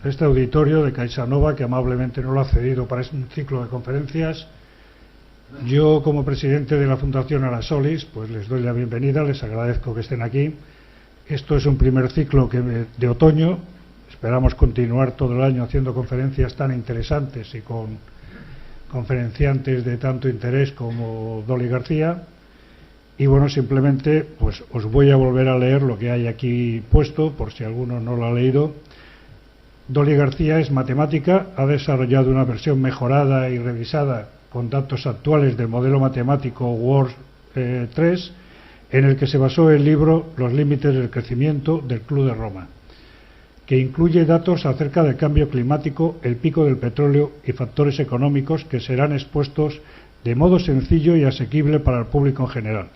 este auditorio de CaixaNova, que amablemente nos lo ha cedido para un ciclo de conferencias. Yo, como presidente de la Fundación Arasolis, pues les doy la bienvenida, les agradezco que estén aquí. Esto es un primer ciclo de otoño. Esperamos continuar todo el año haciendo conferencias tan interesantes y con conferenciantes de tanto interés como Dolly García. Y bueno, simplemente pues os voy a volver a leer lo que hay aquí puesto, por si alguno no lo ha leído. Dolly García es matemática, ha desarrollado una versión mejorada y revisada con datos actuales del modelo matemático WORD 3, en el que se basó el libro Los límites del crecimiento del Club de Roma, que incluye datos acerca del cambio climático, el pico del petróleo y factores económicos que serán expuestos de modo sencillo y asequible para el público en general.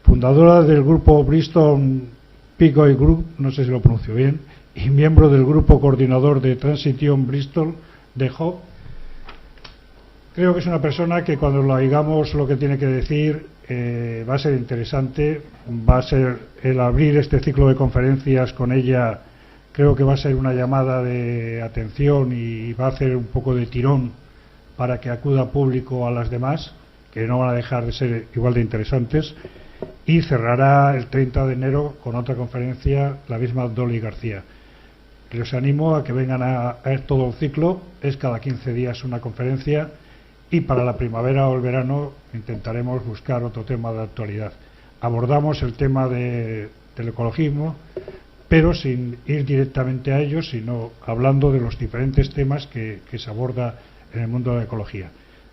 Fundadora del grupo Bristol Piggott Group, no sé si lo pronuncio bien, y miembro del grupo coordinador de Transition Bristol de Hub. Creo que es una persona que cuando lo oigamos lo que tiene que decir va a ser interesante, va a ser el abrir este ciclo de conferencias con ella. Creo que va a ser una llamada de atención y va a hacer un poco de tirón para que acuda público a las demás, que no van a dejar de ser igual de interesantes, y cerrará el 30 de enero con otra conferencia la misma Dolly García. Les animo a que vengan a todo el ciclo, es cada 15 días una conferencia, y para la primavera o el verano intentaremos buscar otro tema de actualidad. Abordamos el tema del ecologismo, pero sin ir directamente a ellos, sino hablando de los diferentes temas que se aborda en el mundo de la ecología.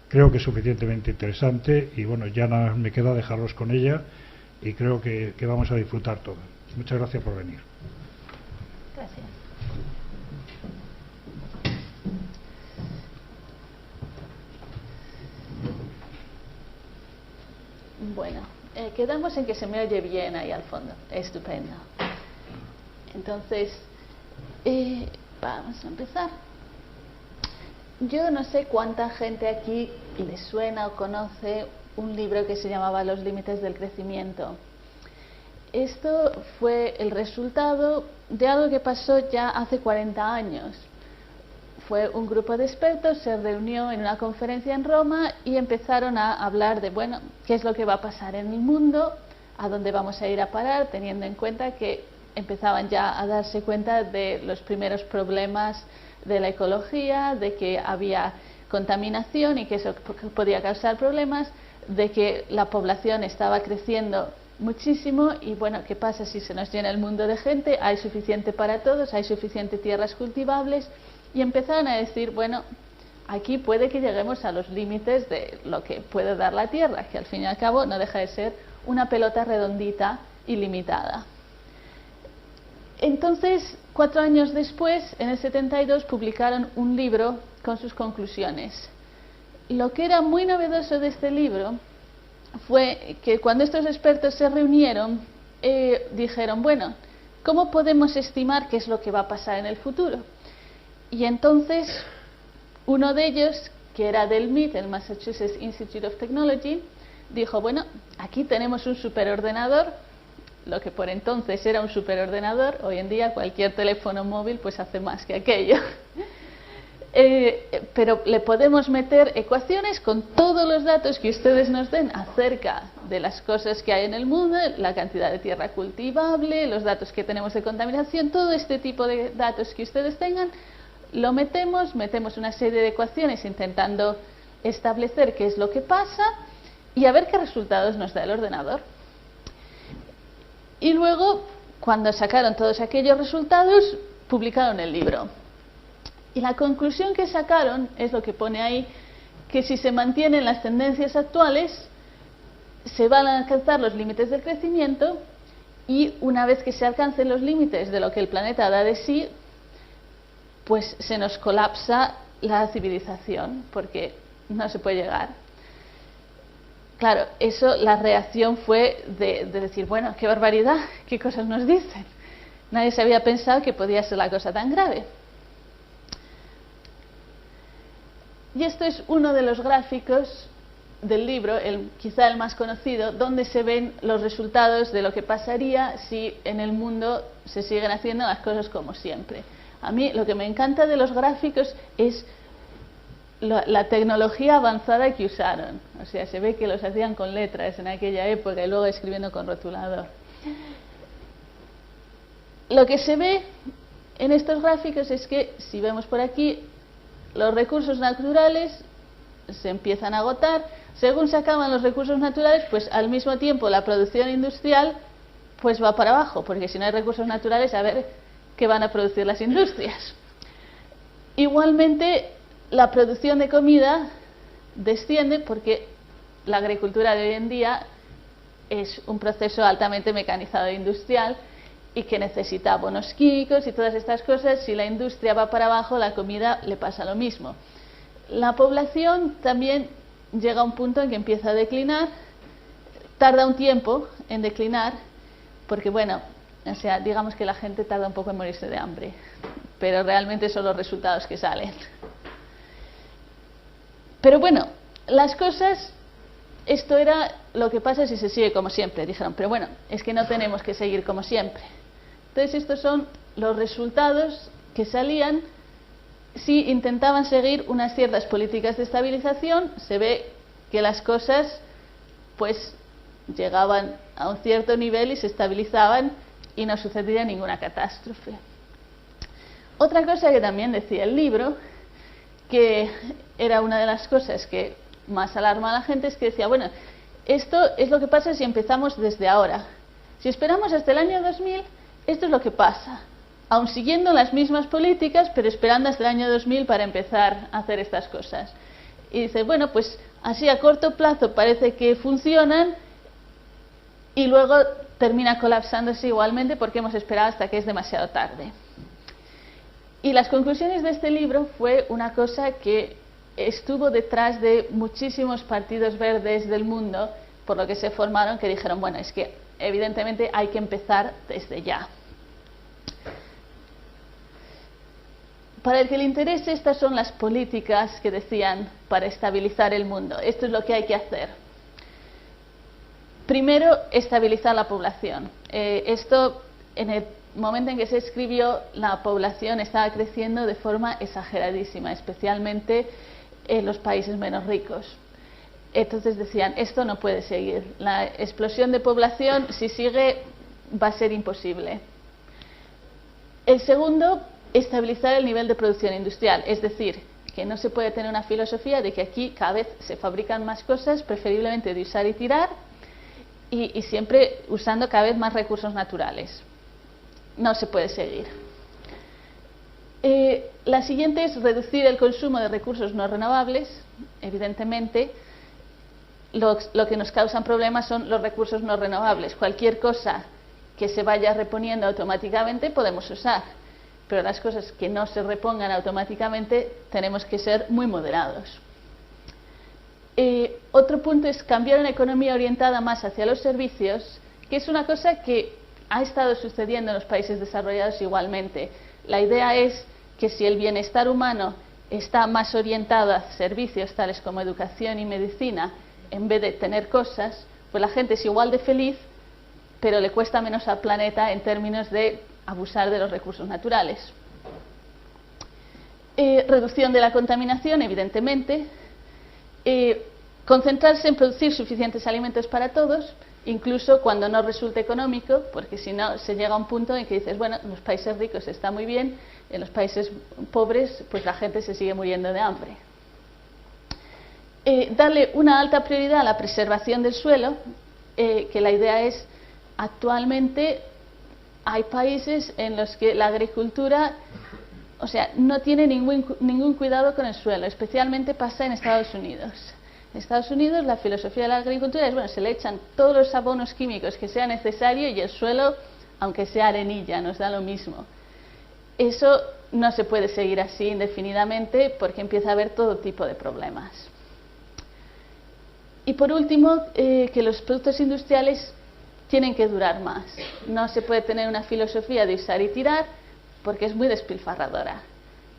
Creo que es suficientemente interesante y bueno, ya nada me queda dejarlos con ella y creo que vamos a disfrutar todo. Muchas gracias por venir. Gracias. Bueno, quedamos en que se me oye bien ahí al fondo. Estupendo. Entonces, vamos a empezar. Yo no sé cuánta gente aquí le suena o conoce un libro que se llamaba Los límites del crecimiento. Esto fue el resultado de algo que pasó ya hace 40 años. Fue un grupo de expertos, se reunió en una conferencia en Roma y empezaron a hablar de, bueno, qué es lo que va a pasar en el mundo, a dónde vamos a ir a parar, teniendo en cuenta que empezaban ya a darse cuenta de los primeros problemas de la ecología, de que había contaminación y que eso podía causar problemas, de que la población estaba creciendo muchísimo y bueno, ¿qué pasa si se nos llena el mundo de gente? ¿Hay suficiente para todos? ¿Hay suficiente tierras cultivables? Y empezaron a decir, bueno, aquí puede que lleguemos a los límites de lo que puede dar la Tierra, que al fin y al cabo no deja de ser una pelota redondita y limitada. Entonces, 4 años después, en el 72, publicaron un libro con sus conclusiones. Lo que era muy novedoso de este libro fue que cuando estos expertos se reunieron, dijeron, bueno, ¿cómo podemos estimar qué es lo que va a pasar en el futuro? Y entonces, uno de ellos, que era del MIT, el Massachusetts Institute of Technology, dijo, bueno, aquí tenemos un superordenador, lo que por entonces era un superordenador, hoy en día cualquier teléfono móvil pues hace más que aquello. Pero le podemos meter ecuaciones con todos los datos que ustedes nos den acerca de las cosas que hay en el mundo, la cantidad de tierra cultivable, los datos que tenemos de contaminación, todo este tipo de datos que ustedes tengan, lo metemos una serie de ecuaciones intentando establecer qué es lo que pasa y a ver qué resultados nos da el ordenador. Y luego, cuando sacaron todos aquellos resultados, publicaron el libro. Y la conclusión que sacaron es lo que pone ahí, que si se mantienen las tendencias actuales, se van a alcanzar los límites del crecimiento y una vez que se alcancen los límites de lo que el planeta da de sí, pues se nos colapsa la civilización, porque no se puede llegar. Claro, eso, la reacción fue de decir, bueno, qué barbaridad, qué cosas nos dicen. Nadie se había pensado que podía ser la cosa tan grave. Y esto es uno de los gráficos del libro, quizá el más conocido, donde se ven los resultados de lo que pasaría si en el mundo se siguen haciendo las cosas como siempre. A mí lo que me encanta de los gráficos es la tecnología avanzada que usaron. O sea, se ve que los hacían con letras en aquella época y luego escribiendo con rotulador. Lo que se ve en estos gráficos es que, si vemos por aquí, los recursos naturales se empiezan a agotar. Según se acaban los recursos naturales, pues al mismo tiempo la producción industrial pues va para abajo, porque si no hay recursos naturales, a ver qué van a producir las industrias. Igualmente, la producción de comida desciende porque la agricultura de hoy en día es un proceso altamente mecanizado e industrial y que necesita abonos químicos y todas estas cosas. Si la industria va para abajo, la comida le pasa lo mismo. La población también llega a un punto en que empieza a declinar, tarda un tiempo en declinar, porque bueno, o sea, digamos que la gente tarda un poco en morirse de hambre, pero realmente son los resultados que salen. Pero bueno, las cosas, esto era lo que pasa si se sigue como siempre. Dijeron, pero bueno, es que no tenemos que seguir como siempre. Entonces estos son los resultados que salían si intentaban seguir unas ciertas políticas de estabilización. Se ve que las cosas pues llegaban a un cierto nivel y se estabilizaban y no sucedía ninguna catástrofe. Otra cosa que también decía el libro, que era una de las cosas que más alarma a la gente, es que decía, bueno, esto es lo que pasa si empezamos desde ahora. Si esperamos hasta el año 2000, esto es lo que pasa, aun siguiendo las mismas políticas, pero esperando hasta el año 2000 para empezar a hacer estas cosas. Y dice, bueno, pues así a corto plazo parece que funcionan y luego termina colapsándose igualmente porque hemos esperado hasta que es demasiado tarde. Y las conclusiones de este libro fue una cosa que estuvo detrás de muchísimos partidos verdes del mundo, por lo que se formaron, que dijeron, bueno, es que evidentemente hay que empezar desde ya. Para el que le interese, estas son las políticas que decían para estabilizar el mundo. Esto es lo que hay que hacer. Primero, estabilizar la población. Esto, en el momento en que se escribió, la población estaba creciendo de forma exageradísima, especialmente en los países menos ricos. Entonces decían, esto no puede seguir. La explosión de población, si sigue, va a ser imposible. El segundo, estabilizar el nivel de producción industrial. Es decir, que no se puede tener una filosofía de que aquí cada vez se fabrican más cosas, preferiblemente de usar y tirar, y siempre usando cada vez más recursos naturales. No se puede seguir. La siguiente es reducir el consumo de recursos no renovables. Evidentemente, lo que nos causan problemas son los recursos no renovables. Cualquier cosa que se vaya reponiendo automáticamente podemos usar, pero las cosas que no se repongan automáticamente tenemos que ser muy moderados. Otro punto es cambiar una economía orientada más hacia los servicios, que es una cosa que ha estado sucediendo en los países desarrollados igualmente. La idea es que si el bienestar humano está más orientado a servicios tales como educación y medicina, en vez de tener cosas, pues la gente es igual de feliz, pero le cuesta menos al planeta en términos de abusar de los recursos naturales. Reducción de la contaminación, evidentemente. Concentrarse en producir suficientes alimentos para todos, incluso cuando no resulte económico, porque si no se llega a un punto en que dices, bueno, en los países ricos está muy bien, en los países pobres pues la gente se sigue muriendo de hambre. Darle una alta prioridad a la preservación del suelo, que la idea es, actualmente hay países en los que la agricultura, o sea, no tiene ningún cuidado con el suelo, especialmente pasa en Estados Unidos. En Estados Unidos la filosofía de la agricultura es, bueno, se le echan todos los abonos químicos que sea necesario y el suelo, aunque sea arenilla, nos da lo mismo. Eso no se puede seguir así indefinidamente porque empieza a haber todo tipo de problemas. Y por último, que los productos industriales tienen que durar más. No se puede tener una filosofía de usar y tirar porque es muy despilfarradora.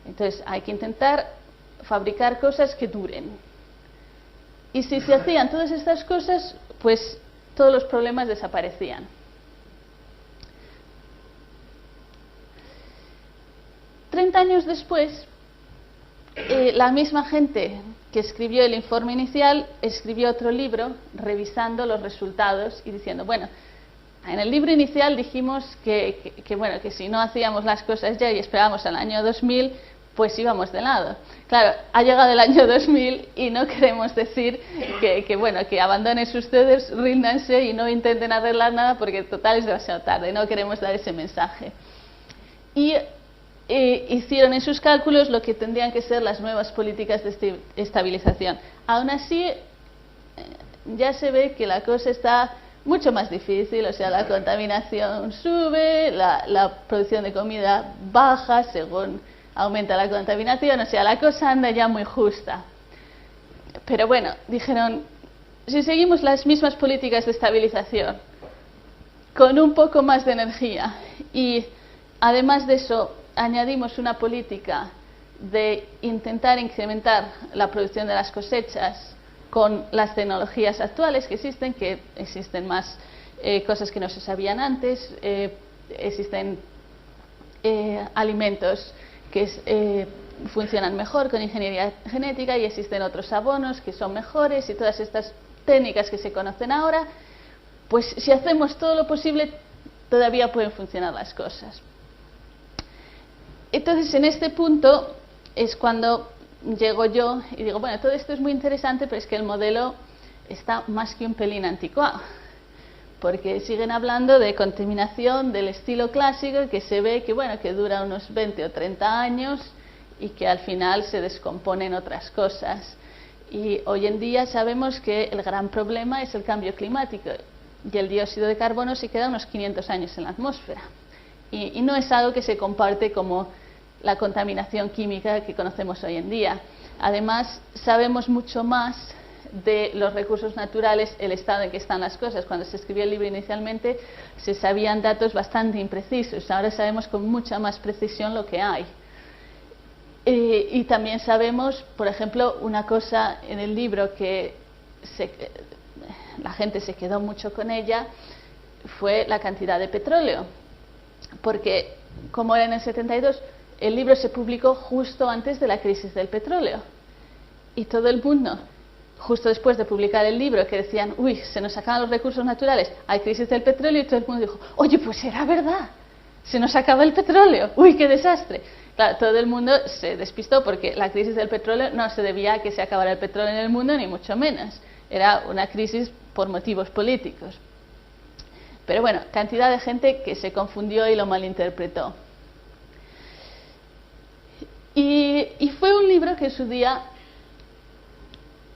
Entonces hay que intentar fabricar cosas que duren. Y si se hacían todas estas cosas, pues todos los problemas desaparecían. 30 años después, la misma gente que escribió el informe inicial escribió otro libro revisando los resultados y diciendo, bueno, en el libro inicial dijimos bueno, que si no hacíamos las cosas ya y esperábamos al año 2000, pues íbamos de lado. Claro, ha llegado el año 2000 y no queremos decir bueno, que abandonen ustedes, ríndanse y no intenten arreglar nada porque total es demasiado tarde, no queremos dar ese mensaje. Y hicieron en sus cálculos lo que tendrían que ser las nuevas políticas de estabilización. Aún así, ya se ve que la cosa está mucho más difícil, o sea, la contaminación sube, la producción de comida baja según aumenta la contaminación, o sea, la cosa anda ya muy justa. Pero bueno, dijeron, si seguimos las mismas políticas de estabilización, con un poco más de energía, y además de eso, añadimos una política de intentar incrementar la producción de las cosechas con las tecnologías actuales que existen más cosas que no se sabían antes, existen alimentos que funcionan mejor con ingeniería genética y existen otros abonos que son mejores y todas estas técnicas que se conocen ahora, pues si hacemos todo lo posible todavía pueden funcionar las cosas. Entonces, en este punto es cuando llego yo y digo, bueno, todo esto es muy interesante, pero es que el modelo está más que un pelín anticuado, porque siguen hablando de contaminación del estilo clásico que se ve que, bueno, que dura unos 20 o 30 años y que al final se descomponen otras cosas. Y hoy en día sabemos que el gran problema es el cambio climático y el dióxido de carbono se queda unos 500 años en la atmósfera. Y no es algo que se comparte como la contaminación química que conocemos hoy en día. Además, sabemos mucho más de los recursos naturales, el estado en que están las cosas. Cuando se escribió el libro inicialmente se sabían datos bastante imprecisos, ahora sabemos con mucha más precisión lo que hay. Y también sabemos, por ejemplo, una cosa en el libro que la gente se quedó mucho con ella, fue la cantidad de petróleo. Porque, como era en el 72, el libro se publicó justo antes de la crisis del petróleo. Y todo el mundo, justo después de publicar el libro, que decían, uy, se nos acaban los recursos naturales, hay crisis del petróleo, y todo el mundo dijo, oye, pues era verdad, se nos acaba el petróleo, uy, qué desastre. Claro, todo el mundo se despistó porque la crisis del petróleo no se debía a que se acabara el petróleo en el mundo, ni mucho menos. Era una crisis por motivos políticos. Pero bueno, cantidad de gente que se confundió y lo malinterpretó. Y fue un libro que en su día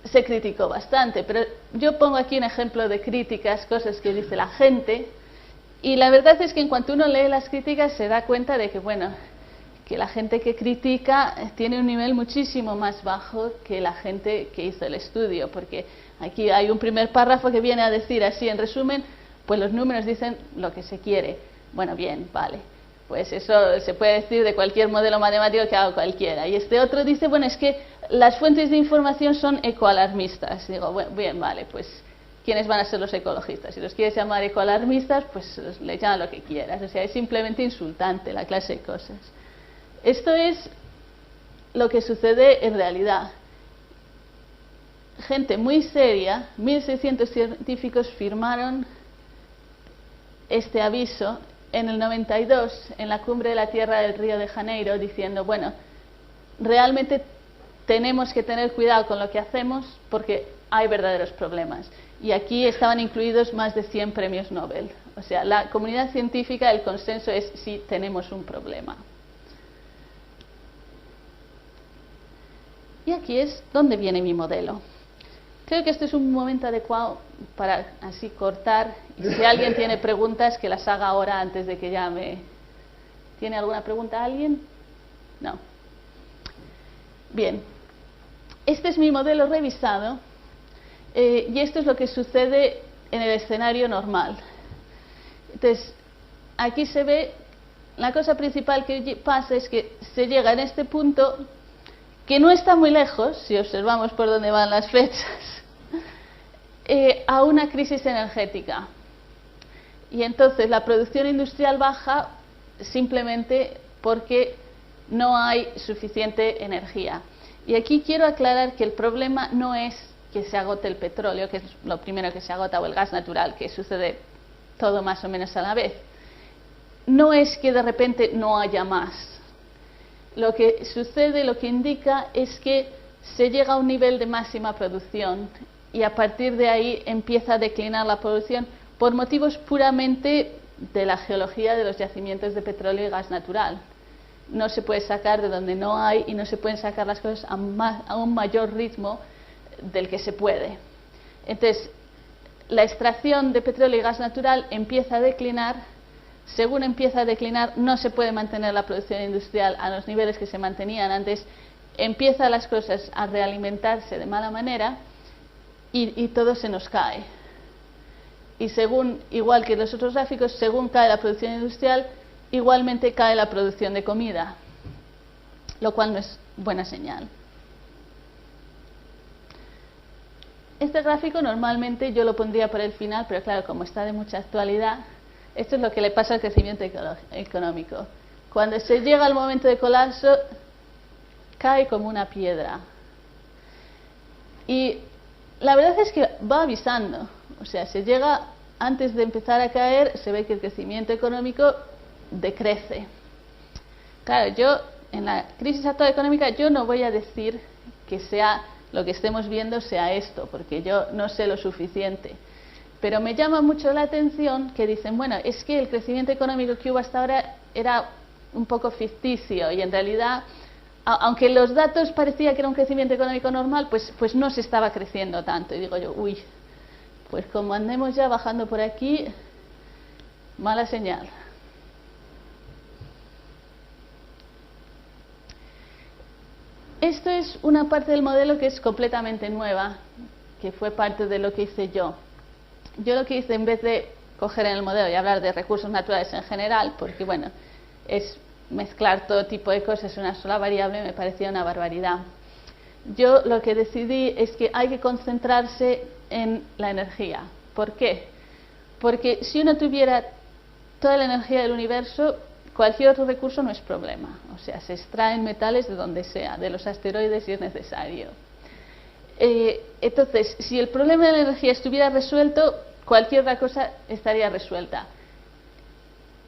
se criticó bastante, pero yo pongo aquí un ejemplo de críticas, cosas que dice la gente, y la verdad es que en cuanto uno lee las críticas se da cuenta de que, bueno, que la gente que critica tiene un nivel muchísimo más bajo que la gente que hizo el estudio, porque aquí hay un primer párrafo que viene a decir así, en resumen, pues los números dicen lo que se quiere. Bueno, bien, vale. Pues eso se puede decir de cualquier modelo matemático que haga cualquiera. Y este otro dice, bueno, es que las fuentes de información son ecoalarmistas. Digo, bueno, bien, vale, pues ¿quiénes van a ser los ecologistas? Si los quieres llamar ecoalarmistas, pues le llaman lo que quieras. O sea, es simplemente insultante la clase de cosas. Esto es lo que sucede en realidad. Gente muy seria, 1.600 científicos firmaron este aviso en el 92, en la cumbre de la Tierra del Río de Janeiro, diciendo, bueno, realmente tenemos que tener cuidado con lo que hacemos porque hay verdaderos problemas. Y aquí estaban incluidos más de 100 premios Nobel. O sea, la comunidad científica, el consenso es sí, tenemos un problema. Y aquí es donde viene mi modelo. Creo que este es un momento adecuado para así cortar. Y si alguien tiene preguntas, que las haga ahora antes de que llame. ¿Tiene alguna pregunta alguien? No. Bien. Este es mi modelo revisado. Y esto es lo que sucede en el escenario normal. Entonces, aquí se ve, la cosa principal que pasa es que se llega en este punto, que no está muy lejos, si observamos por dónde van las flechas, a una crisis energética. Y entonces la producción industrial baja simplemente porque no hay suficiente energía. Y aquí quiero aclarar que el problema no es que se agote el petróleo, que es lo primero que se agota, o el gas natural, que sucede todo más o menos a la vez. No es que de repente no haya más. Lo que sucede, lo que indica, es que se llega a un nivel de máxima producción y a partir de ahí empieza a declinar la producción por motivos puramente de la geología de los yacimientos de petróleo y gas natural. No se puede sacar de donde no hay y no se pueden sacar las cosas a un mayor ritmo del que se puede. Entonces, la extracción de petróleo y gas natural empieza a declinar. Según empieza a declinar, no se puede mantener la producción industrial a los niveles que se mantenían antes. Empiezan las cosas a realimentarse de mala manera y todo se nos cae. Y según, igual que los otros gráficos, según cae la producción industrial, igualmente cae la producción de comida, lo cual no es buena señal. Este gráfico normalmente yo lo pondría por el final, pero claro, como está de mucha actualidad, esto es lo que le pasa al crecimiento económico. Cuando se llega al momento de colapso, cae como una piedra. Y la verdad es que va avisando. O sea, se llega, antes de empezar a caer, se ve que el crecimiento económico decrece. Claro, yo, en la crisis actual económica, yo no voy a decir que sea lo que estemos viendo sea esto, porque yo no sé lo suficiente. Pero me llama mucho la atención que dicen, bueno, es que el crecimiento económico que hubo hasta ahora era un poco ficticio y en realidad, aunque los datos parecía que era un crecimiento económico normal, pues no se estaba creciendo tanto. Y digo yo, uy, pues como andemos ya bajando por aquí, mala señal. Esto es una parte del modelo que es completamente nueva, que fue parte de lo que hice yo. Yo lo que hice, en vez de coger en el modelo y hablar de recursos naturales en general, porque bueno, es mezclar todo tipo de cosas en una sola variable, me parecía una barbaridad. Yo lo que decidí es que hay que concentrarse en la energía. ¿Por qué? Porque si uno tuviera toda la energía del universo, cualquier otro recurso no es problema. O sea, se extraen metales de donde sea, de los asteroides si es necesario. Entonces, si el problema de la energía estuviera resuelto, cualquier otra cosa estaría resuelta.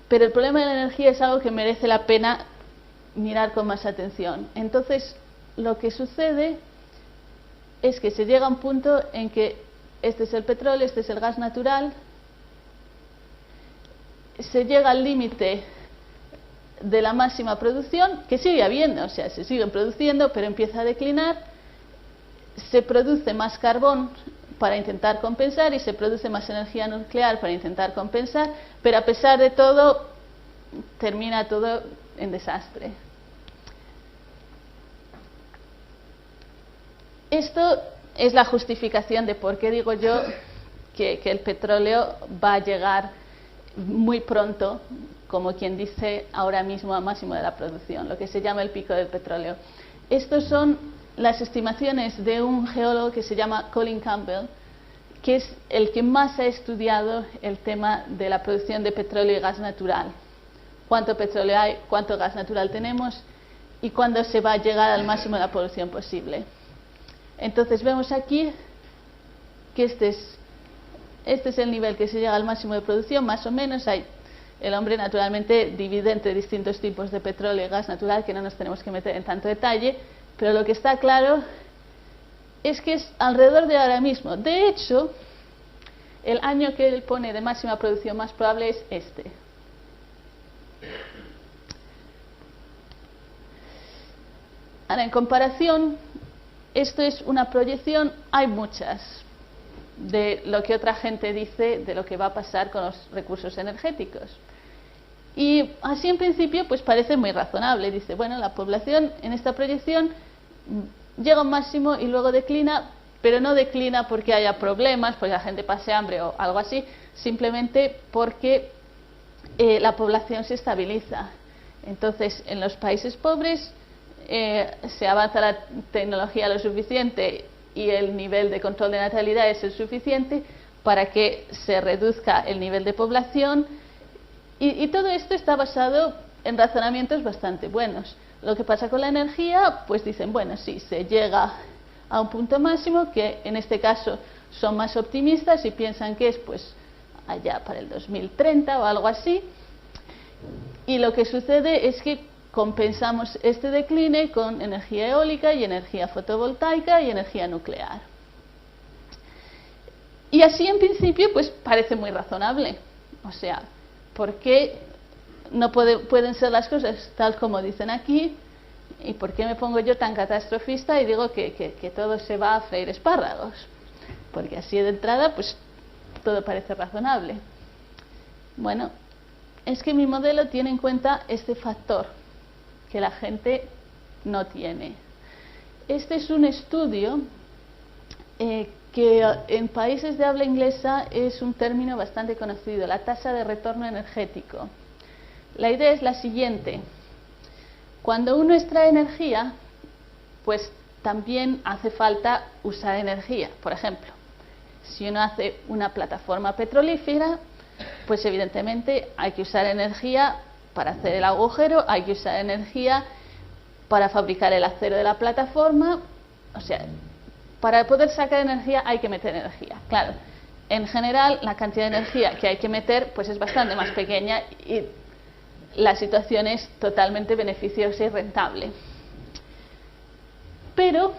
Pero el problema de la energía es algo que merece la pena mirar con más atención. Entonces, lo que sucede es que se llega a un punto en que este es el petróleo, este es el gas natural, se llega al límite de la máxima producción, que sigue habiendo, o sea, se siguen produciendo, pero empieza a declinar, se produce más carbón para intentar compensar y se produce más energía nuclear para intentar compensar, pero a pesar de todo, termina todo en desastre. Esto es la justificación de por qué digo yo que el petróleo va a llegar muy pronto, como quien dice ahora mismo, al máximo de la producción, lo que se llama el pico del petróleo. Estos son las estimaciones de un geólogo que se llama Colin Campbell, que es el que más ha estudiado el tema de la producción de petróleo y gas natural. Cuánto petróleo hay, cuánto gas natural tenemos y cuándo se va a llegar al máximo de la producción posible. Entonces vemos aquí que este es el nivel que se llega al máximo de producción, más o menos. El hombre naturalmente divide entre distintos tipos de petróleo y gas natural, que no nos tenemos que meter en tanto detalle, pero lo que está claro es que es alrededor de ahora mismo. De hecho, el año que él pone de máxima producción más probable es este. Ahora, en comparación, esto es una proyección, hay muchas, de lo que otra gente dice de lo que va a pasar con los recursos energéticos. Y así en principio pues parece muy razonable. Dice, bueno, la población en esta proyección llega a un máximo y luego declina, pero no declina porque haya problemas, porque la gente pase hambre o algo así, simplemente porque la población se estabiliza. Entonces, en los países pobres se avanza la tecnología lo suficiente y el nivel de control de natalidad es el suficiente para que se reduzca el nivel de población y todo esto está basado en razonamientos bastante buenos. Lo que pasa con la energía, pues dicen, bueno, sí, se llega a un punto máximo, que en este caso son más optimistas y piensan que es pues allá para el 2030 o algo así, y lo que sucede es que compensamos este decline con energía eólica y energía fotovoltaica y energía nuclear. Y así en principio pues parece muy razonable. O sea, ¿por qué no pueden ser las cosas tal como dicen aquí? ¿Y por qué me pongo yo tan catastrofista y digo que todo se va a freír espárragos? Porque así de entrada pues todo parece razonable. Bueno, es que mi modelo tiene en cuenta este factor que la gente no tiene. Este es un estudio que en países de habla inglesa es un término bastante conocido, la tasa de retorno energético. La idea es la siguiente: cuando uno extrae energía, pues también hace falta usar energía. Por ejemplo, si uno hace una plataforma petrolífera, pues evidentemente hay que usar energía para hacer el agujero, hay que usar energía para fabricar el acero de la plataforma. O sea, para poder sacar energía hay que meter energía. Claro, en general la cantidad de energía que hay que meter pues es bastante más pequeña y la situación es totalmente beneficiosa y rentable. Pero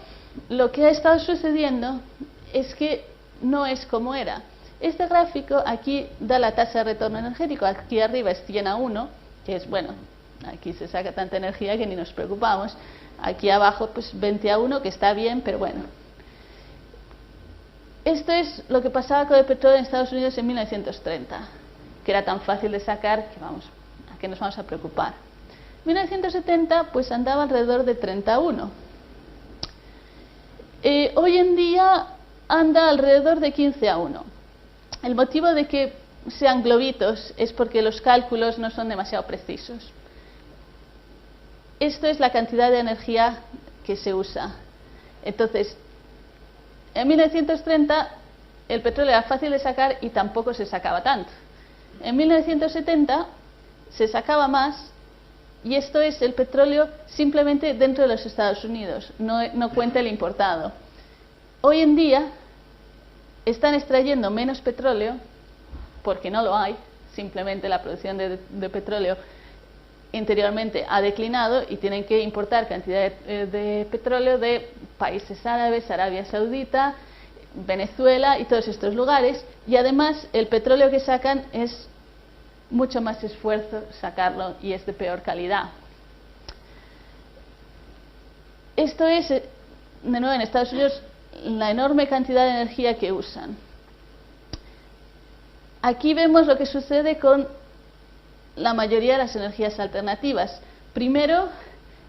lo que ha estado sucediendo es que no es como era. Este gráfico aquí da la tasa de retorno energético, aquí arriba es 100:1, que es, bueno, aquí se saca tanta energía que ni nos preocupamos. Aquí abajo pues 20:1, que está bien, pero bueno. Esto es lo que pasaba con el petróleo en Estados Unidos en 1930, que era tan fácil de sacar que vamos, ¿a qué nos vamos a preocupar? En 1970 pues andaba alrededor de 30:1. Hoy en día anda alrededor de 15:1. El motivo de que sean globitos es porque los cálculos no son demasiado precisos. Esto es la cantidad de energía que se usa. Entonces, en 1930 el petróleo era fácil de sacar y tampoco se sacaba tanto. En 1970 se sacaba más, y esto es el petróleo simplemente dentro de los Estados Unidos, no cuenta el importado. Hoy en día están extrayendo menos petróleo porque no lo hay, simplemente la producción de petróleo interiormente ha declinado y tienen que importar cantidad de petróleo de países árabes, Arabia Saudita, Venezuela y todos estos lugares, y además el petróleo que sacan es mucho más esfuerzo sacarlo y es de peor calidad. Esto es, de nuevo, en Estados Unidos la enorme cantidad de energía que usan. Aquí vemos lo que sucede con la mayoría de las energías alternativas. Primero,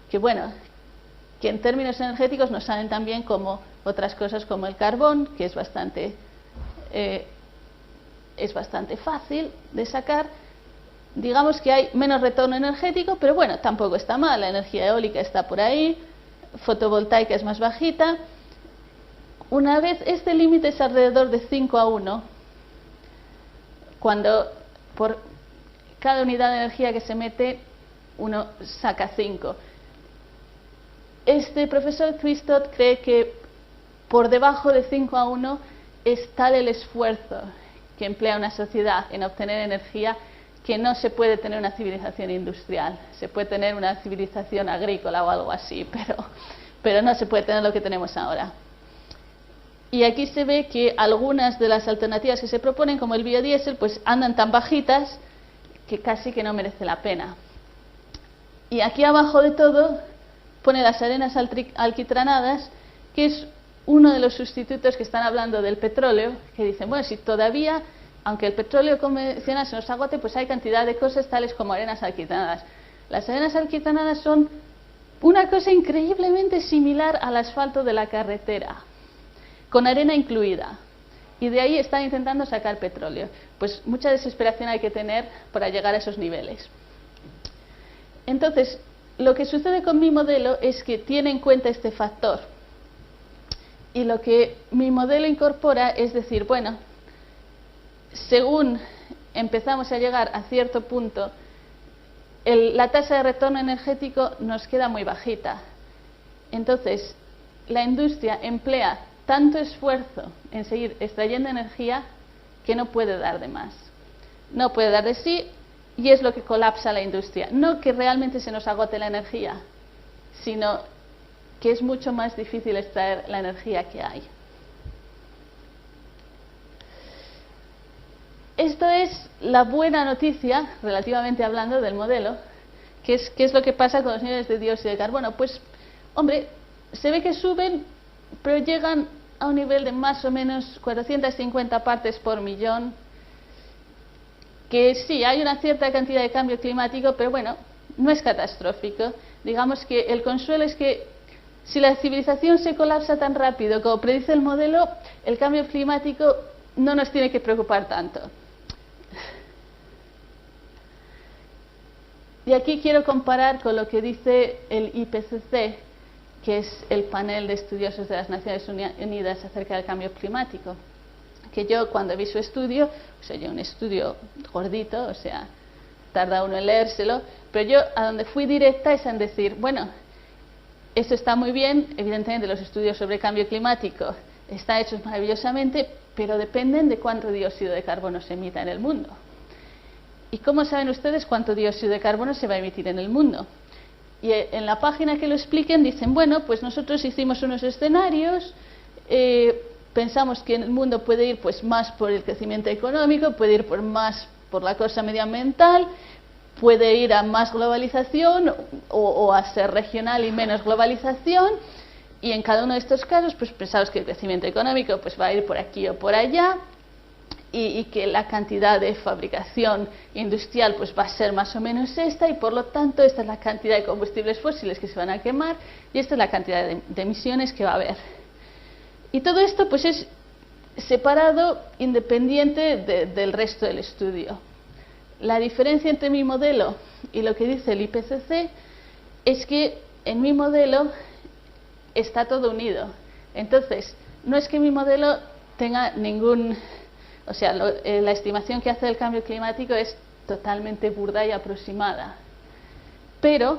que en términos energéticos nos salen también como otras cosas como el carbón, que es bastante fácil de sacar. Digamos que hay menos retorno energético, pero bueno, tampoco está mal. La energía eólica está por ahí, fotovoltaica es más bajita. Una vez este límite es alrededor de 5:1, cuando por cada unidad de energía que se mete uno saca 5. Este profesor Christot cree que por debajo de 5:1 es tal el esfuerzo que emplea una sociedad en obtener energía que no se puede tener una civilización industrial. Se puede tener una civilización agrícola o algo así, pero no se puede tener lo que tenemos ahora. Y aquí se ve que algunas de las alternativas que se proponen, como el biodiesel, pues andan tan bajitas que casi que no merece la pena. Y aquí abajo de todo pone las arenas alquitranadas, que es uno de los sustitutos que están hablando del petróleo, que dicen, bueno, si todavía, aunque el petróleo convencional se nos agote, pues hay cantidad de cosas tales como arenas alquitranadas. Las arenas alquitranadas son una cosa increíblemente similar al asfalto de la carretera, con arena incluida. Y de ahí están intentando sacar petróleo. Pues mucha desesperación hay que tener para llegar a esos niveles. Entonces, lo que sucede con mi modelo es que tiene en cuenta este factor. Y lo que mi modelo incorpora es decir, bueno, según empezamos a llegar a cierto punto la tasa de retorno energético nos queda muy bajita. Entonces, la industria emplea tanto esfuerzo en seguir extrayendo energía que no puede dar de más. No puede dar de sí y es lo que colapsa la industria. No que realmente se nos agote la energía, sino que es mucho más difícil extraer la energía que hay. Esto es la buena noticia, relativamente hablando, del modelo. ¿Qué es lo que pasa con los niveles de dióxido de carbono? Pues, hombre, se ve que suben, pero llegan a un nivel de más o menos 450 partes por millón, que sí, hay una cierta cantidad de cambio climático, pero bueno, no es catastrófico. Digamos que el consuelo es que si la civilización se colapsa tan rápido como predice el modelo, el cambio climático no nos tiene que preocupar tanto. Y aquí quiero comparar con lo que dice el IPCC, que es el panel de estudiosos de las Naciones Unidas acerca del cambio climático. Que yo, cuando vi su estudio, o sea, yo un estudio gordito, o sea, tarda uno en leérselo, pero yo a donde fui directa es en decir, bueno, esto está muy bien, evidentemente los estudios sobre cambio climático están hechos maravillosamente, pero dependen de cuánto dióxido de carbono se emita en el mundo. ¿Y cómo saben ustedes cuánto dióxido de carbono se va a emitir en el mundo? Y en la página que lo expliquen dicen, bueno, pues nosotros hicimos unos escenarios, pensamos que el mundo puede ir pues más por el crecimiento económico, puede ir más por la cosa medioambiental, puede ir a más globalización o a ser regional y menos globalización, y en cada uno de estos casos pues pensamos que el crecimiento económico pues va a ir por aquí o por allá, y que la cantidad de fabricación industrial pues va a ser más o menos esta, y por lo tanto esta es la cantidad de combustibles fósiles que se van a quemar y esta es la cantidad de emisiones que va a haber. Y todo esto pues es separado, independiente del resto del estudio. La diferencia entre mi modelo y lo que dice el IPCC es que en mi modelo está todo unido. Entonces, no es que mi modelo tenga ningún... O sea, la estimación que hace del cambio climático es totalmente burda y aproximada. Pero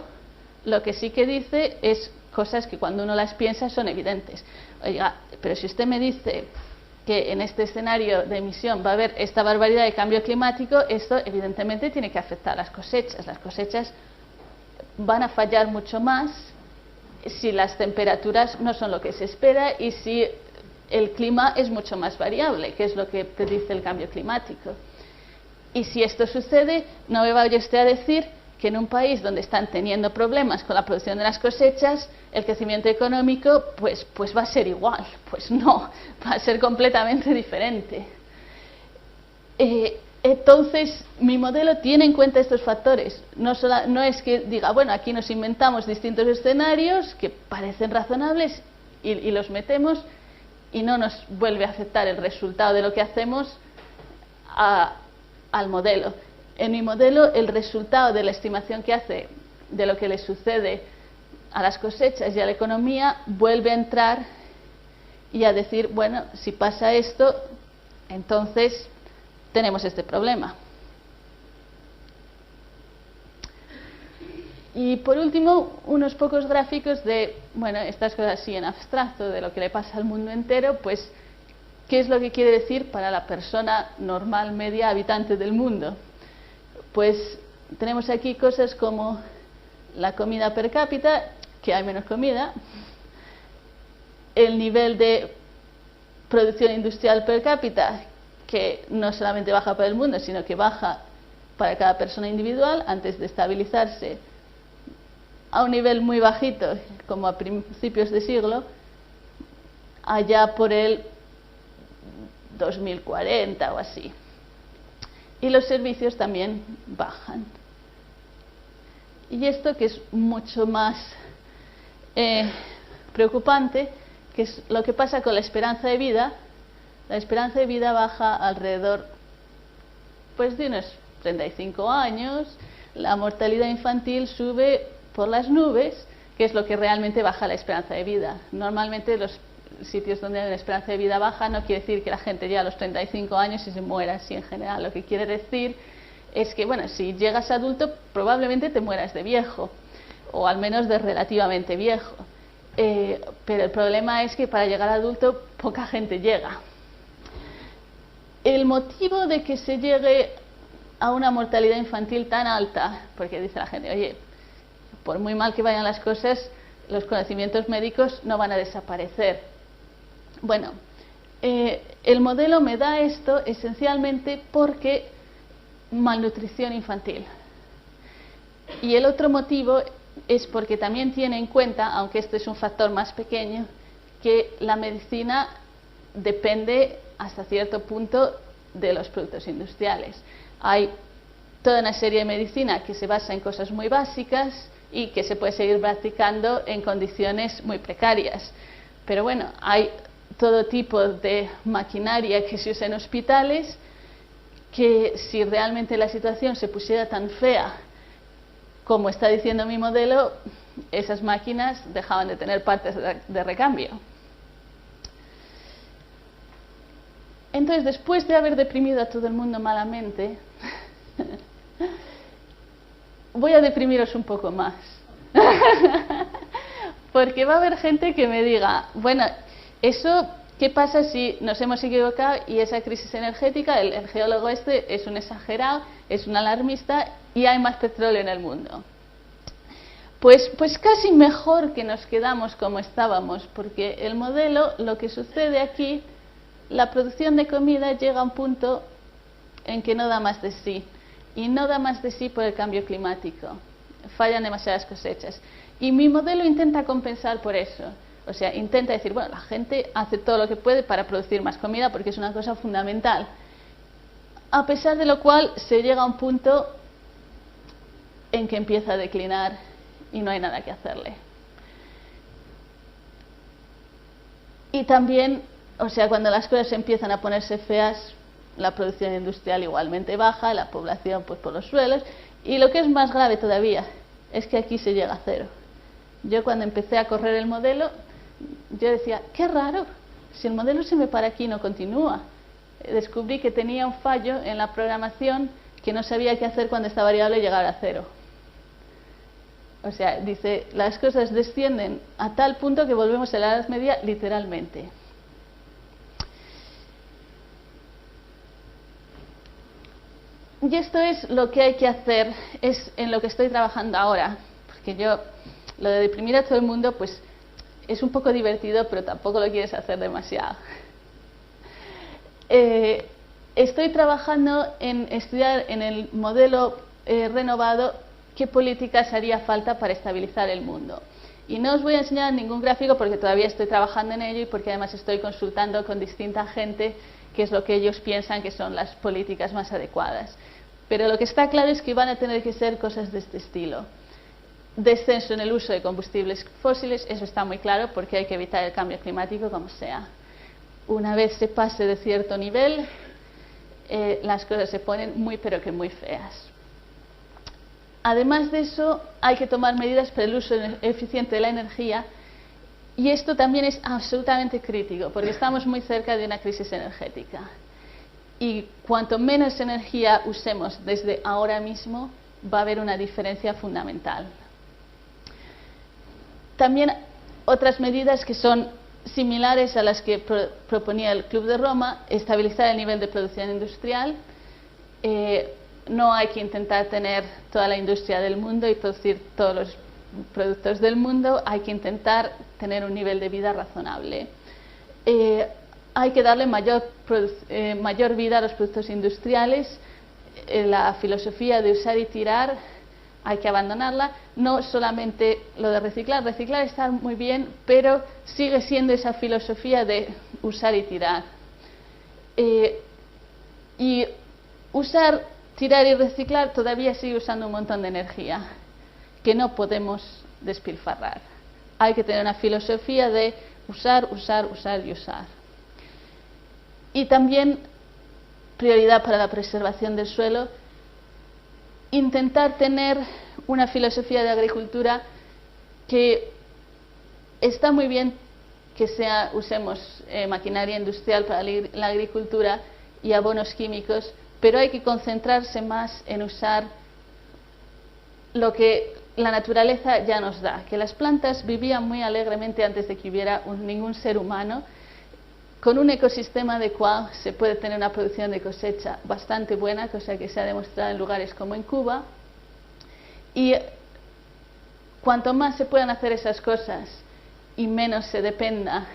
lo que sí que dice es cosas que cuando uno las piensa son evidentes. Oiga, pero si usted me dice que en este escenario de emisión va a haber esta barbaridad de cambio climático, esto evidentemente tiene que afectar a las cosechas. Las cosechas van a fallar mucho más si las temperaturas no son lo que se espera y si el clima es mucho más variable, que es lo que predice el cambio climático. Y si esto sucede, no me vaya usted a decir que en un país donde están teniendo problemas con la producción de las cosechas, el crecimiento económico pues va a ser igual. Pues no, va a ser completamente diferente. Entonces, mi modelo tiene en cuenta estos factores. No es que diga, bueno, aquí nos inventamos distintos escenarios que parecen razonables y los metemos, y no nos vuelve a afectar el resultado de lo que hacemos al modelo. En mi modelo, el resultado de la estimación que hace de lo que le sucede a las cosechas y a la economía vuelve a entrar y a decir, bueno, si pasa esto, entonces tenemos este problema. Y por último, unos pocos gráficos de, bueno, estas cosas así en abstracto, de lo que le pasa al mundo entero, pues, ¿qué es lo que quiere decir para la persona normal, media, habitante del mundo? Pues tenemos aquí cosas como la comida per cápita, que hay menos comida, el nivel de producción industrial per cápita, que no solamente baja para el mundo, sino que baja para cada persona individual antes de estabilizarse a un nivel muy bajito, como a principios de siglo, allá por el 2040 o así. Y los servicios también bajan. Y esto, que es mucho más preocupante, que es lo que pasa con la esperanza de vida. La esperanza de vida baja alrededor pues de unos 35 años, la mortalidad infantil sube por las nubes, que es lo que realmente baja la esperanza de vida. Normalmente los sitios donde hay una esperanza de vida baja no quiere decir que la gente llegue a los 35 años y se muera así en general. Lo que quiere decir es que, bueno, si llegas adulto probablemente te mueras de viejo, o al menos de relativamente viejo. Pero el problema es que para llegar a adulto poca gente llega. El motivo de que se llegue a una mortalidad infantil tan alta, porque dice la gente, oye, por muy mal que vayan las cosas, los conocimientos médicos no van a desaparecer. Bueno, el modelo me da esto esencialmente porque malnutrición infantil. Y el otro motivo es porque también tiene en cuenta, aunque este es un factor más pequeño, que la medicina depende hasta cierto punto de los productos industriales. Hay toda una serie de medicina que se basa en cosas muy básicas y que se puede seguir practicando en condiciones muy precarias. Pero bueno, hay todo tipo de maquinaria que se usa en hospitales que si realmente la situación se pusiera tan fea como está diciendo mi modelo, esas máquinas dejaban de tener partes de recambio. Entonces, después de haber deprimido a todo el mundo malamente, voy a deprimiros un poco más. Porque va a haber gente que me diga, bueno, eso, ¿qué pasa si nos hemos equivocado y esa crisis energética, el geólogo este es un exagerado, es un alarmista y hay más petróleo en el mundo? Pues casi mejor que nos quedamos como estábamos, porque el modelo, lo que sucede aquí, la producción de comida llega a un punto en que no da más de sí, y no da más de sí por el cambio climático. Fallan demasiadas cosechas. Y mi modelo intenta compensar por eso. O sea, intenta decir, bueno, la gente hace todo lo que puede para producir más comida porque es una cosa fundamental. A pesar de lo cual, se llega a un punto en que empieza a declinar y no hay nada que hacerle. Y también, o sea, cuando las cosas empiezan a ponerse feas, la producción industrial igualmente baja, la población pues por los suelos, y lo que es más grave todavía es que aquí se llega a cero. Yo cuando empecé a correr el modelo, yo decía, qué raro, si el modelo se me para aquí y no continúa. Descubrí que tenía un fallo en la programación que no sabía qué hacer cuando esta variable llegara a cero. O sea, dice, las cosas descienden a tal punto que volvemos a la Edad Media literalmente. Y esto es lo que hay que hacer, es en lo que estoy trabajando ahora. Porque yo, lo de deprimir a todo el mundo, pues es un poco divertido, pero tampoco lo quieres hacer demasiado. Estoy trabajando en estudiar en el modelo renovado qué políticas haría falta para estabilizar el mundo. Y no os voy a enseñar ningún gráfico porque todavía estoy trabajando en ello y porque además estoy consultando con distinta gente qué es lo que ellos piensan que son las políticas más adecuadas. Pero lo que está claro es que van a tener que ser cosas de este estilo. Descenso en el uso de combustibles fósiles, eso está muy claro porque hay que evitar el cambio climático como sea. Una vez se pase de cierto nivel, las cosas se ponen muy pero que muy feas. Además de eso, hay que tomar medidas para el uso eficiente de la energía y esto también es absolutamente crítico porque estamos muy cerca de una crisis energética. Y cuanto menos energía usemos desde ahora mismo, va a haber una diferencia fundamental. También otras medidas que son similares a las que proponía el Club de Roma, estabilizar el nivel de producción industrial. No hay que intentar tener toda la industria del mundo y producir todos los productos del mundo, hay que intentar tener un nivel de vida razonable. Hay que darle mayor vida a los productos industriales. La filosofía de usar y tirar hay que abandonarla. No solamente lo de reciclar está muy bien, pero sigue siendo esa filosofía de usar y tirar. Y usar, tirar y reciclar todavía sigue usando un montón de energía que no podemos despilfarrar. Hay que tener una filosofía de usar, usar, usar y usar. Y también, prioridad para la preservación del suelo, intentar tener una filosofía de agricultura que está muy bien que usemos maquinaria industrial para la agricultura y abonos químicos, pero hay que concentrarse más en usar lo que la naturaleza ya nos da, que las plantas vivían muy alegremente antes de que hubiera ningún ser humano. Con un ecosistema adecuado se puede tener una producción de cosecha bastante buena, cosa que se ha demostrado en lugares como en Cuba. Y cuanto más se puedan hacer esas cosas y menos se dependa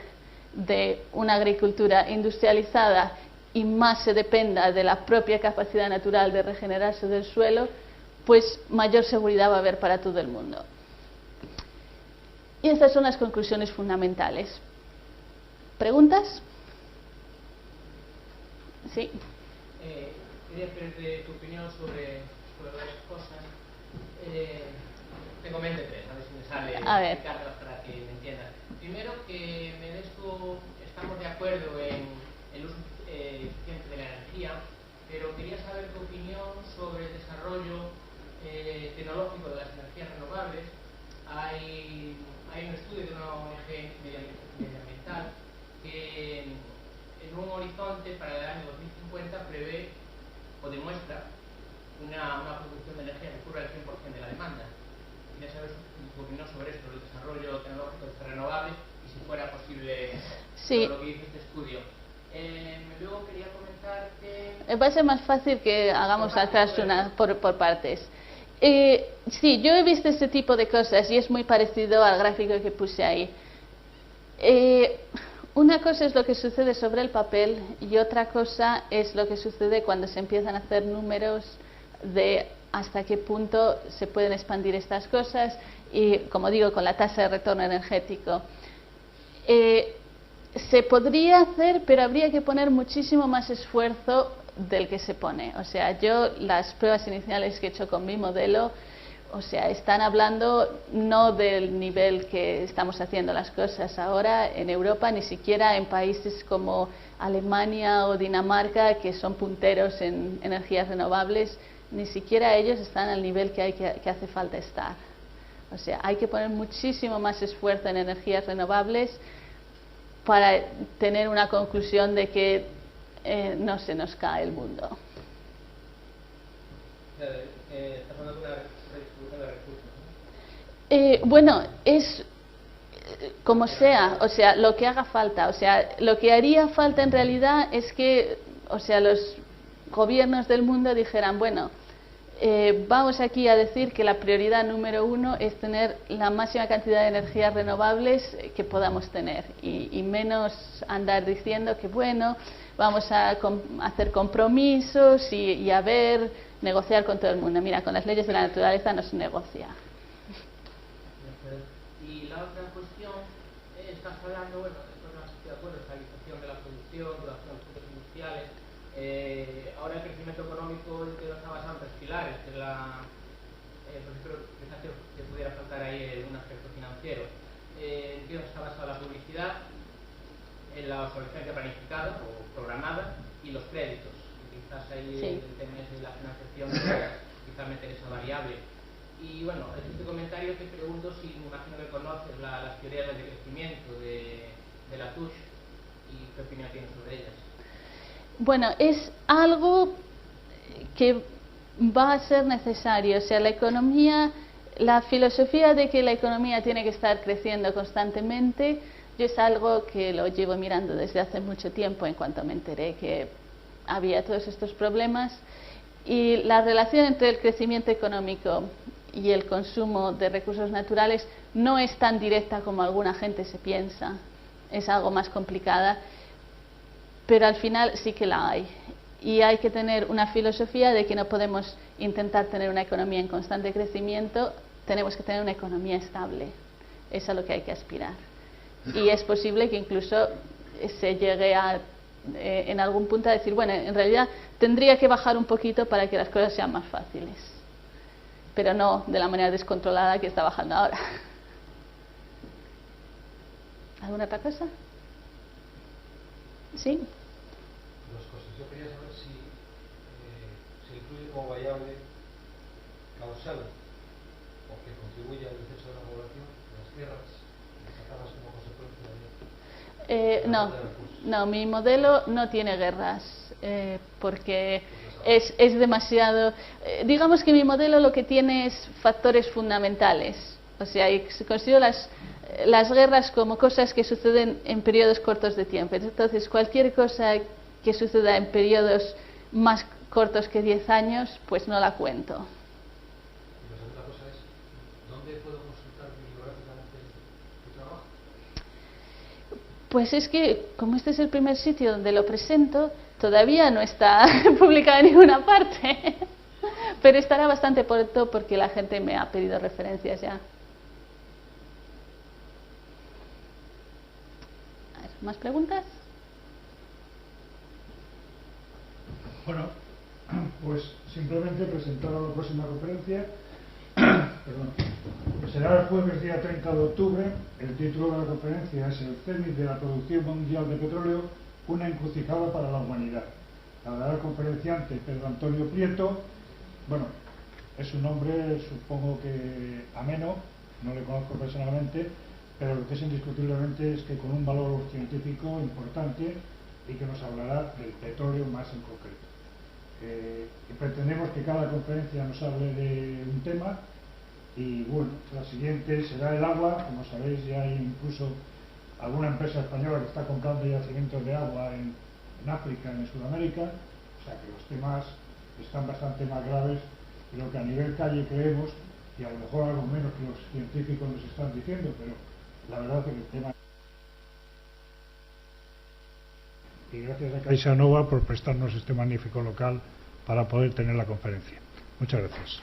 de una agricultura industrializada y más se dependa de la propia capacidad natural de regenerarse del suelo, pues mayor seguridad va a haber para todo el mundo. Y estas son las conclusiones fundamentales. ¿Preguntas? Sí. Quería pedirte tu opinión sobre varias cosas. Tengo en mente tres, a ver si me sale explicarlas para que me entiendan. Primero, que en esto estamos de acuerdo en el uso eficiente de la energía, pero quería saber tu opinión sobre el desarrollo tecnológico de las energías renovables. Hay un estudio de una ONG medioambiental que en un horizonte para el año 2050 prevé o demuestra una producción de energía que cubra el 100% de la demanda. Quería saber tu opinión sobre esto, el desarrollo tecnológico de estas renovables y si fuera posible todo lo que dice este estudio. Luego quería comentar que... Va a ser más fácil que hagamos por partes. Sí, yo he visto este tipo de cosas y es muy parecido al gráfico que puse ahí. Una cosa es lo que sucede sobre el papel y otra cosa es lo que sucede cuando se empiezan a hacer números de hasta qué punto se pueden expandir estas cosas y, como digo, con la tasa de retorno energético. Se podría hacer, pero habría que poner muchísimo más esfuerzo del que se pone. O sea, yo las pruebas iniciales que he hecho con mi modelo, o sea, están hablando no del nivel que estamos haciendo las cosas ahora en Europa, ni siquiera en países como Alemania o Dinamarca, que son punteros en energías renovables, ni siquiera ellos están al nivel que hace falta estar. O sea, hay que poner muchísimo más esfuerzo en energías renovables para tener una conclusión de que no se nos cae el mundo. Estás hablando de una redistribución de recursos, ¿no? Bueno, es como sea, o sea, lo que haga falta. O sea, lo que haría falta en realidad es que, o sea, los gobiernos del mundo dijeran, bueno, vamos aquí a decir que la prioridad número 1 es tener la máxima cantidad de energías renovables que podamos tener y menos andar diciendo que, bueno, vamos a hacer compromisos y a ver, negociar con todo el mundo. Mira, con las leyes de la naturaleza no se negocia. Y la otra cuestión, estás hablando, bueno, no estoy de acuerdo, estabilización de la producción, de los productos industriales. Ahora el crecimiento económico está basado en tres pilares, que creo que pudiera faltar ahí un aspecto financiero. Entiendo que está basado en la publicidad, en la obsolescencia planificada o programada y los créditos. Quizás ahí el tema de la financiación, quizás meter esa variable. Y bueno, en este comentario te pregunto si me imagino que conoces las teorías del decrecimiento de la TUSH y qué opinión tienes sobre ellas. Bueno, es algo que va a ser necesario. O sea, la economía, la filosofía de que la economía tiene que estar creciendo constantemente, yo es algo que lo llevo mirando desde hace mucho tiempo, en cuanto me enteré que había todos estos problemas. Y la relación entre el crecimiento económico y el consumo de recursos naturales no es tan directa como alguna gente se piensa, es algo más complicada, pero al final sí que la hay. Y hay que tener una filosofía de que no podemos intentar tener una economía en constante crecimiento, tenemos que tener una economía estable. Es a lo que hay que aspirar. Y es posible que incluso se llegue a, en algún punto a decir, bueno, en realidad tendría que bajar un poquito para que las cosas sean más fáciles. Pero no de la manera descontrolada que está bajando ahora. ¿Alguna otra cosa? ¿Sí? Dos cosas. Yo quería saber si se incluye como variable causal o que contribuye al descenso de la población las guerras desatadas como consecuencia de No, mi modelo no tiene guerras, porque es demasiado. Digamos que mi modelo lo que tiene es factores fundamentales. O sea, considero las guerras como cosas que suceden en periodos cortos de tiempo. Entonces, cualquier cosa que suceda en periodos más cortos que 10 años, pues no la cuento. Y la segunda cosa es, ¿dónde puedo consultar bibliográficamente tu trabajo? Pues es que, como este es el primer sitio donde lo presento, todavía no está publicado en ninguna parte. Pero estará bastante pronto porque la gente me ha pedido referencias ya. A ver, ¿más preguntas? Bueno, pues simplemente presentar a la próxima conferencia. Perdón. Será el jueves día 30 de octubre. El título de la conferencia es El cenit de la producción mundial de petróleo, una encrucijada para la humanidad. La dará el conferenciante Pedro Antonio Prieto. Bueno, es un hombre, supongo que ameno, no le conozco personalmente, pero lo que es indiscutiblemente es que con un valor científico importante y que nos hablará del petróleo más en concreto. Y pretendemos que cada conferencia nos hable de un tema. Y bueno, la siguiente será el agua. Como sabéis, ya hay incluso alguna empresa española que está comprando yacimientos de agua en África, en Sudamérica. O sea que los temas están bastante más graves de lo que a nivel calle creemos, y a lo mejor algo menos que los científicos nos están diciendo, pero la verdad es que el tema. Y gracias a CaixaNova por prestarnos este magnífico local para poder tener la conferencia. Muchas gracias.